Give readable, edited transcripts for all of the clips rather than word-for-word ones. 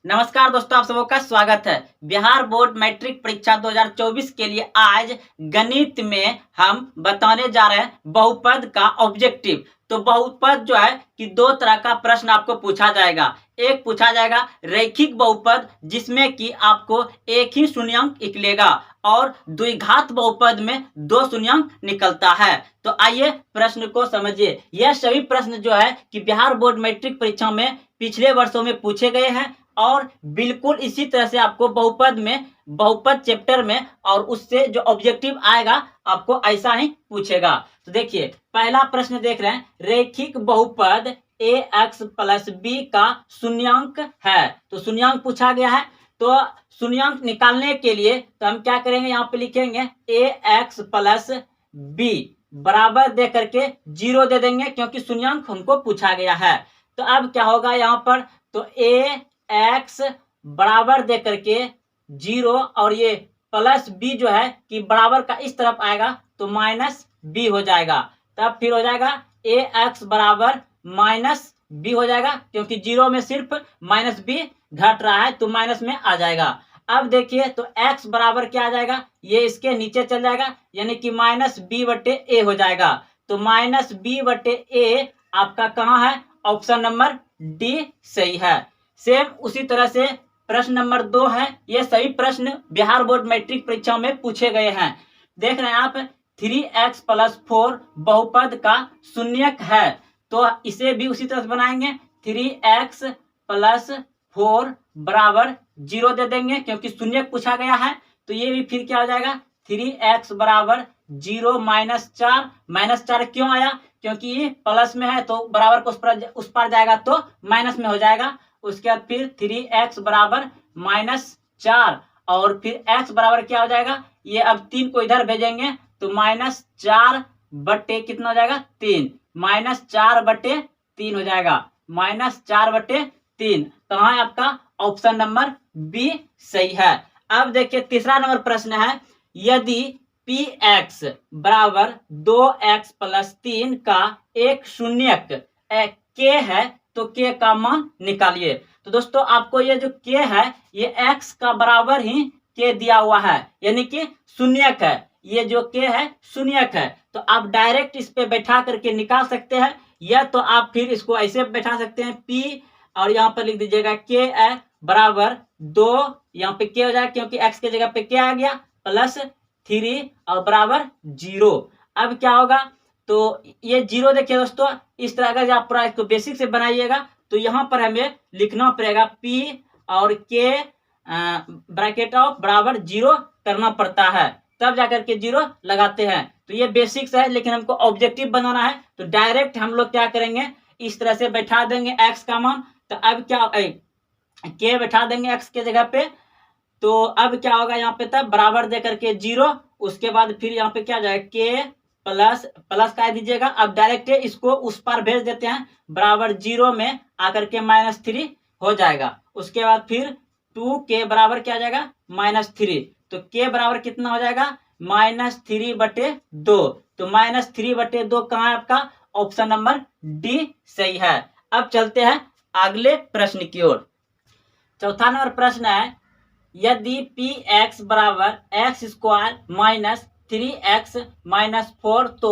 नमस्कार दोस्तों, आप सबों का स्वागत है। बिहार बोर्ड मैट्रिक परीक्षा 2024 के लिए आज गणित में हम बताने जा रहे हैं बहुपद का ऑब्जेक्टिव। तो बहुपद जो है कि दो तरह का प्रश्न आपको पूछा जाएगा। एक पूछा जाएगा रैखिक बहुपद, जिसमें कि आपको एक ही शून्यंक निकलेगा, और द्विघात बहुपद में दो शून्यंक निकलता है। तो आइए प्रश्न को समझिए। यह सभी प्रश्न जो है कि बिहार बोर्ड मैट्रिक परीक्षा में पिछले वर्षों में पूछे गए हैं, और बिल्कुल इसी तरह से आपको बहुपद चैप्टर में और उससे जो ऑब्जेक्टिव आएगा आपको ऐसा ही पूछेगा। तो देखिए पहला प्रश्न देख रहे हैं, रैखिक बहुपद ax प्लस b का शून्यंक है। तो शून्यंक पूछा गया है, तो शून्यंक निकालने के लिए तो हम क्या करेंगे, यहाँ पे लिखेंगे ax प्लस b बराबर दे करके 0 दे देंगे, क्योंकि शून्यंक हमको पूछा गया है। तो अब क्या होगा यहाँ पर, तो ax बराबर दे करके 0 और ये प्लस b जो है कि बराबर का इस तरफ आएगा तो माइनस b हो जाएगा। तब फिर हो जाएगा ax बराबर माइनस b हो जाएगा, क्योंकि 0 में सिर्फ माइनस b घट रहा है तो माइनस में आ जाएगा। अब देखिए तो x बराबर क्या आ जाएगा, ये इसके नीचे चल जाएगा, यानी कि माइनस b बटे ए हो जाएगा। तो माइनस b बटे ए आपका कहाँ है, ऑप्शन नंबर डी सही है। सेम उसी तरह से प्रश्न नंबर 2 है। ये सभी प्रश्न बिहार बोर्ड मैट्रिक परीक्षा में पूछे गए हैं। देख रहे हैं आप, 3x प्लस 4 बहुपद का शून्यक है। तो इसे भी उसी तरह से बनाएंगे, 3x प्लस 4 बराबर 0 दे देंगे, क्योंकि शून्यक पूछा गया है। तो ये भी फिर क्या हो जाएगा, 3x बराबर 0 माइनस 4 क्यों आया, क्योंकि ये प्लस में है तो बराबर को उस पर जाएगा तो माइनस में हो जाएगा। उसके बाद फिर 3x बराबर -4, और फिर x बराबर क्या हो जाएगा, ये अब 3 को इधर भेजेंगे तो -4 बटे कितना हो जाएगा, 3, -4 बटे 3 हो जाएगा, -4 बटे 3। कहाँ है आपका, ऑप्शन नंबर बी सही है। अब देखिए तीसरा नंबर प्रश्न है, यदि px बराबर 2x प्लस 3 का एक शून्यक k है तो k का मान निकालिए। तो दोस्तों आपको ये जो k है ये x का बराबर ही k दिया हुआ है, यानी कि शून्यक है। ये जो k है शून्यक है, तो आप डायरेक्ट इस पे बैठा करके निकाल सकते हैं, या तो आप फिर इसको ऐसे बैठा सकते हैं p, और यहाँ पर लिख दीजिएगा k है बराबर 2, यहाँ पे k हो जाएगा क्योंकि x के जगह पे k आ गया, प्लस 3 और बराबर 0। अब क्या होगा, तो ये 0 देखिए दोस्तों, इस तरह अगर आप पूरा इसको बेसिक से बनाइएगा तो यहाँ पर हमें लिखना पड़ेगा p और k ब्रैकेट ऑफ बराबर 0 करना पड़ता है, तब जाकर के 0 लगाते हैं। तो ये बेसिक्स है, लेकिन हमको ऑब्जेक्टिव बनाना है तो डायरेक्ट हम लोग क्या करेंगे, इस तरह से बैठा देंगे x का मान। तो अब क्या k बैठा देंगे x के जगह पे, तो अब क्या होगा यहाँ पे, तब बराबर दे करके 0, उसके बाद फिर यहाँ पे क्या जाएगा k प्लस का दीजिएगा। अब डायरेक्ट इसको उस पर भेज देते हैं, बराबर 0 में आकर के -3 हो जाएगा। उसके बाद फिर 2k बराबर क्या जाएगा, -3, तो k बराबर कितना हो जाएगा, -3 बटे 2। तो -3 बटे 2 कहाँ है आपका, ऑप्शन नंबर डी सही है। अब चलते हैं अगले प्रश्न की ओर। चौथा नंबर प्रश्न है, यदि px बराबर x square minus 3x minus 4 तो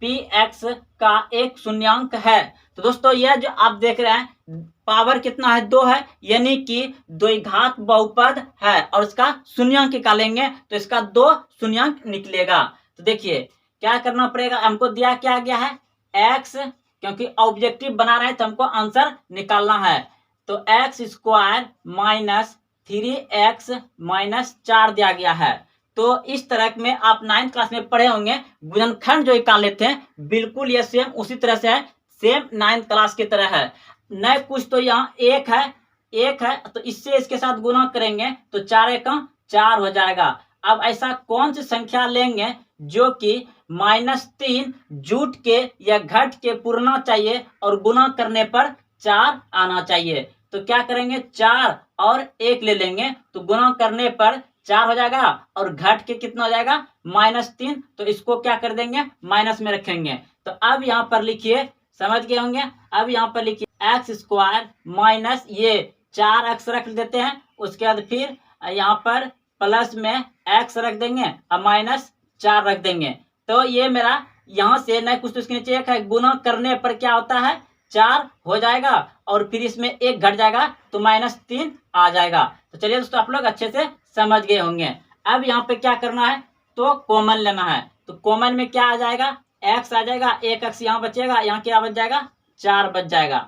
px का एक शून्यंक है। तो दोस्तों यह जो आप देख रहे हैं पावर कितना है, 2 है, यानी कि द्विघात बहुपद है, और इसका शून्यंक निकालेंगे तो इसका 2 शून्यंक निकलेगा। तो देखिए क्या करना पड़ेगा, हमको दिया क्या गया है x, क्योंकि ऑब्जेक्टिव बना रहे हैं तो हमको आंसर निकालना है। तो x square minus 3x minus 4 दिया गया है। तो इस तरह में आप 9th क्लास में पढ़े होंगे, गुणनखंड जो निकाल लेते हैं, बिल्कुल ये सेम उसी तरह से है, सेम 9th क्लास की तरह है। नए कुछ तो यहाँ एक है तो इससे इसके साथ गुना करेंगे तो 4 एकम 4 हो जाएगा। अब ऐसा कौन सी संख्या लेंगे जो कि -3 जुट के या घट के पूर्णा चाहिए और गुना करने पर 4 आना चाहिए। तो क्या करेंगे, 4 और 1 ले लेंगे तो गुना करने पर 4 हो जाएगा, और घट के कितना हो जाएगा, -3, तो इसको क्या कर देंगे, माइनस में रखेंगे। तो अब यहाँ पर लिखिए, समझ गए होंगे। अब यहाँ पर लिखिए x स्क्वायर माइनस ये 4x रख देते हैं, उसके बाद फिर यहाँ पर प्लस में x रख देंगे और माइनस 4 रख देंगे। तो ये मेरा यहाँ से न कुछ तो इसके नीचे एक है, गुना करने पर क्या होता है 4 हो जाएगा और फिर इसमें 1 घट जाएगा तो -3 आ जाएगा। तो चलिए दोस्तों आप लोग अच्छे से समझ गए होंगे। अब यहाँ पे क्या करना है, तो कॉमन लेना है। तो कॉमन में क्या आ जाएगा, x आ जाएगा, एक x यहाँ बचेगा, यहाँ क्या बच जाएगा 4 बच जाएगा।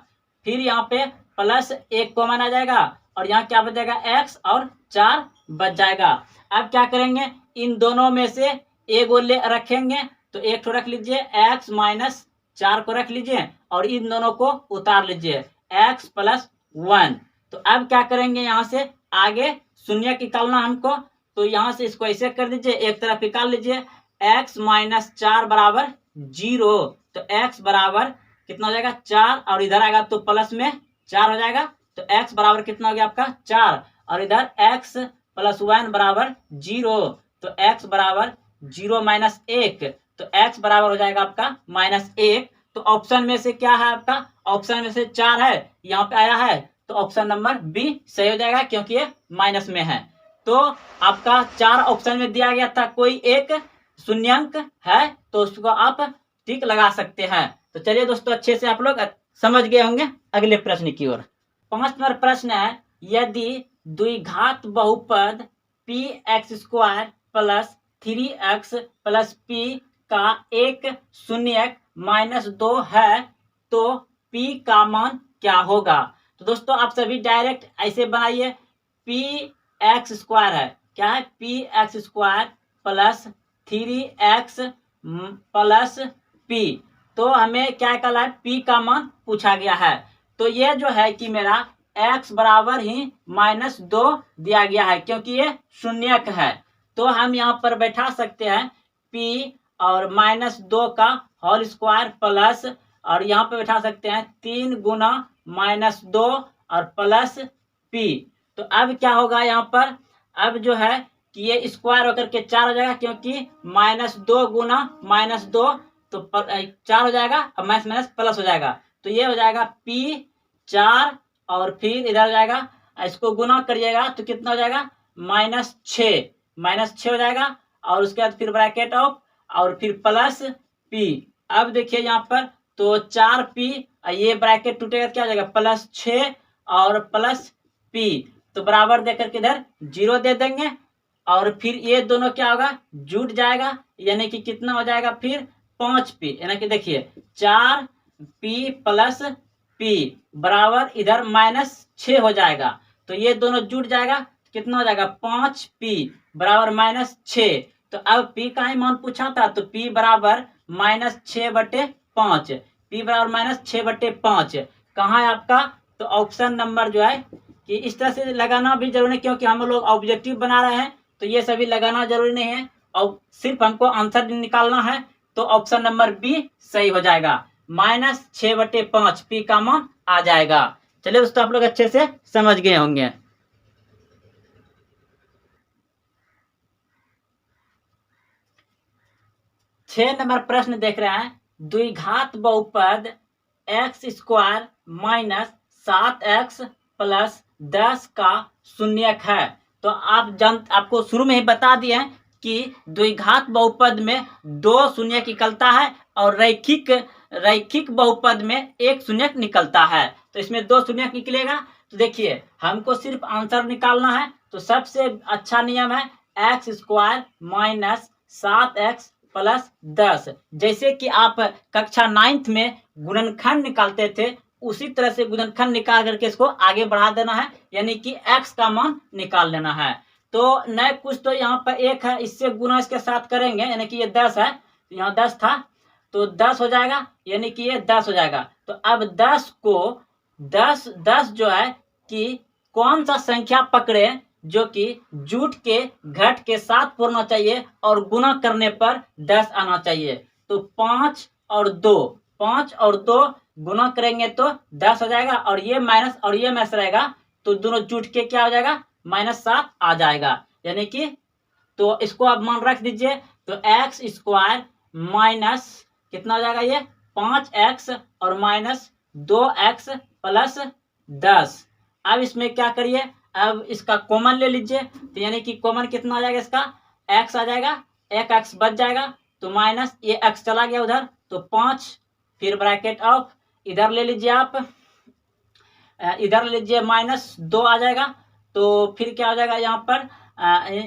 फिर यहाँ पे प्लस 1 कॉमन आ जाएगा और यहाँ क्या बच जाएगा x और 4 बच जाएगा। अब क्या करेंगे, इन दोनों में से एक ले रखेंगे, तो एक तो रख लीजिए, x माइनस 4 को रख लीजिए और इन दोनों को उतार लीजिए, x प्लस 1। तो अब क्या करेंगे, यहाँ से आगे शून्य निकालना हमको, तो यहाँ से इसको ऐसे कर दीजिए, एक तरफ निकाल लीजिए, x माइनस 4 बराबर 0। तो x बराबर कितना हो जाएगा 4 और इधर आएगा तो प्लस में 4 हो जाएगा। तो x बराबर कितना हो गया आपका 4 और इधर x प्लस 1 बराबर 0। तो x बराबर 0 माइनस 1, तो x बराबर हो जाएगा आपका -1। तो ऑप्शन में से क्या है आपका, ऑप्शन में से 4 है, यहाँ पे आया है, तो ऑप्शन नंबर बी सही हो जाएगा क्योंकि ये माइनस में है। तो आपका 4 ऑप्शन में दिया गया था, कोई एक शून्यंक है तो उसको आप टिक लगा सकते हैं। तो चलिए दोस्तों अच्छे से आप लोग समझ गए होंगे। अगले प्रश्न की ओर 5 नंबर प्रश्न है, यदि द्विघात बहुपद px² plus 3x plus p का एक शून्यक -2 है तो p का मान क्या होगा। तो दोस्तों आप सभी डायरेक्ट ऐसे बनाइए, px² है, क्या है px² plus 3x plus p। तो हमें क्या कहला है, p का मान पूछा गया है। तो ये जो है कि मेरा x बराबर ही -2 दिया गया है क्योंकि ये शून्यक है। तो हम यहाँ पर बैठा सकते हैं p और -2 का होल स्क्वायर प्लस, और यहाँ पे बैठा सकते हैं 3 गुना -2 और प्लस p। तो अब क्या होगा यहाँ पर, अब जो है कि ये स्क्वायर होकर के 4 हो जाएगा क्योंकि -2 गुना -2 तो 4 हो जाएगा और माइनस प्लस हो जाएगा। तो ये हो जाएगा p 4 और फिर इधर हो जाएगा, इसको गुना करिएगा तो कितना हो जाएगा -6 हो जाएगा और उसके बाद फिर ब्रैकेट ऑफ और फिर प्लस p। अब देखिए यहाँ पर तो 4p, ये ब्रैकेट टूटेगा क्या हो जाएगा +6 और प्लस p, तो बराबर देकर के इधर 0 दे देंगे और फिर ये दोनों क्या होगा जुट जाएगा, यानी कि कितना हो जाएगा फिर 5p, यानी कि देखिए 4p प्लस p बराबर इधर -6 हो जाएगा। तो ये दोनों जुट जाएगा, कितना हो जाएगा 5p बराबर -6। तो अब p का ही मान पूछा था, तो p बराबर -6/5, p बराबर -6/5 कहाँ है आपका, तो ऑप्शन नंबर जो है कि इस तरह से लगाना भी जरूरी नहीं क्योंकि हम लोग ऑब्जेक्टिव बना रहे हैं, तो ये सभी लगाना जरूरी नहीं है और सिर्फ हमको आंसर निकालना है। तो ऑप्शन नंबर बी सही हो जाएगा, -6/5 p का मान आ जाएगा। चलिए दोस्तों आप लोग अच्छे से समझ गए होंगे। छह नंबर प्रश्न देख रहे हैं, द्विघात बहुपद x² माइनस 7x प्लस 10 का शून्यक है। तो आपको शुरू में ही बता दिए कि द्विघात बहुपद में 2 शून्यक निकलता है और रैखिक बहुपद में 1 शून्यक निकलता है। तो इसमें 2 शून्यक निकलेगा। तो देखिए हमको सिर्फ आंसर निकालना है, तो सबसे अच्छा नियम है x² माइनस 7x प्लस 10। जैसे कि आप कक्षा 9th में गुणनखंड निकालते थे, उसी तरह से गुणनखंड निकाल करके इसको आगे बढ़ा देना है, यानी कि x का मान निकाल लेना है। तो न कुछ तो यहाँ पर 1 है, इससे गुना इसके साथ करेंगे, यानी कि ये 10 है, तो यहाँ 10 था तो 10 हो जाएगा, यानी कि ये 10 हो जाएगा। तो अब 10 को 10 जो है कि कौन सा संख्या पकड़े जो कि जुट के घट के साथ पूर्णा चाहिए और गुना करने पर 10 आना चाहिए। तो 5 और 2 गुना करेंगे तो 10 हो जाएगा और ये माइनस रहेगा, तो दोनों जुट के क्या हो जाएगा -7 आ जाएगा, यानी कि तो इसको आप मान रख दीजिए। तो x² माइनस कितना हो जाएगा, ये 5x और -2x प्लस 10। अब इसमें क्या करिए, अब इसका कॉमन ले लीजिए, तो यानी कि कॉमन कितना आ जाएगा, इसका x आ जाएगा, एक x बच जाएगा, तो माइनस ये x चला गया उधर, तो 5, फिर ब्रैकेट ऑफ, इधर ले लीजिए आप, इधर लीजिए -2 आ जाएगा, तो फिर क्या हो जाएगा यहाँ पर,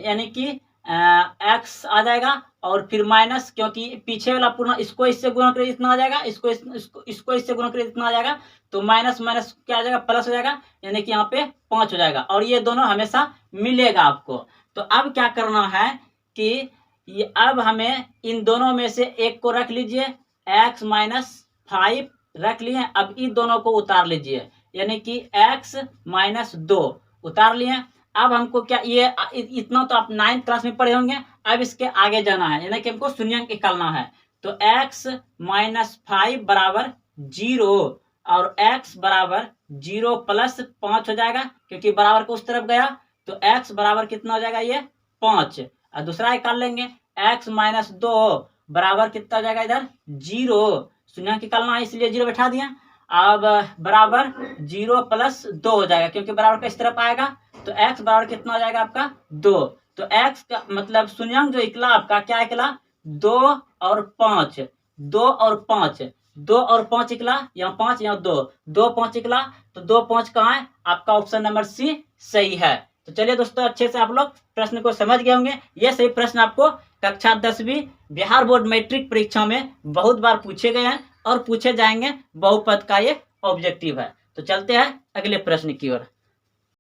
यानी कि x आ जाएगा, और फिर माइनस, क्योंकि पीछे वाला पूर्ण इसको इससे गुणा करिए इतना आ जाएगा, इसको इससे गुणा करिए इतना आ जाएगा, तो माइनस माइनस क्या आ जाएगा, प्लस हो जाएगा, यानी कि यहाँ पे 5 हो जाएगा, और ये दोनों हमेशा मिलेगा आपको। तो अब क्या करना है कि ये अब हमें इन दोनों में से एक को रख लीजिए, x - 5 रख लिए, अब इन दोनों को उतार लीजिए, यानी कि x - 2 उतार लिए। अब हमको क्या, ये इतना तो आप 9th क्लास में पढ़े होंगे, अब इसके आगे जाना है, यानी कि हमको शून्यंक निकालना है, तो x - 5 बराबर 0, और x बराबर 0 प्लस 5 हो जाएगा, क्योंकि बराबर को उस तरफ गया, तो x बराबर कितना हो जाएगा, ये 5। और दूसरा निकाल लेंगे, x - 2 बराबर कितना हो जाएगा, इधर 0, शून्यंक निकालना है इसलिए 0 बैठा दिया। अब बराबर 0 प्लस 2 हो जाएगा, क्योंकि बराबर का इस तरफ आएगा, तो x बराबर कितना हो जाएगा आपका 2, तो x का मतलब शून्यंक जो निकला आपका क्या निकला, 2 और 5, 2 और 5, 2 और 5 निकला, यहाँ 5 यहाँ 2, 2 5 निकला, तो 2 5 कहाँ है आपका, ऑप्शन नंबर सी सही है। तो चलिए दोस्तों, अच्छे से आप लोग प्रश्न को समझ गए होंगे। ये सही प्रश्न आपको कक्षा 10वीं बिहार बोर्ड मैट्रिक परीक्षा में बहुत बार पूछे गए हैं और पूछे जाएंगे, बहुपद का ये ऑब्जेक्टिव है। तो चलते हैं अगले प्रश्न की ओर।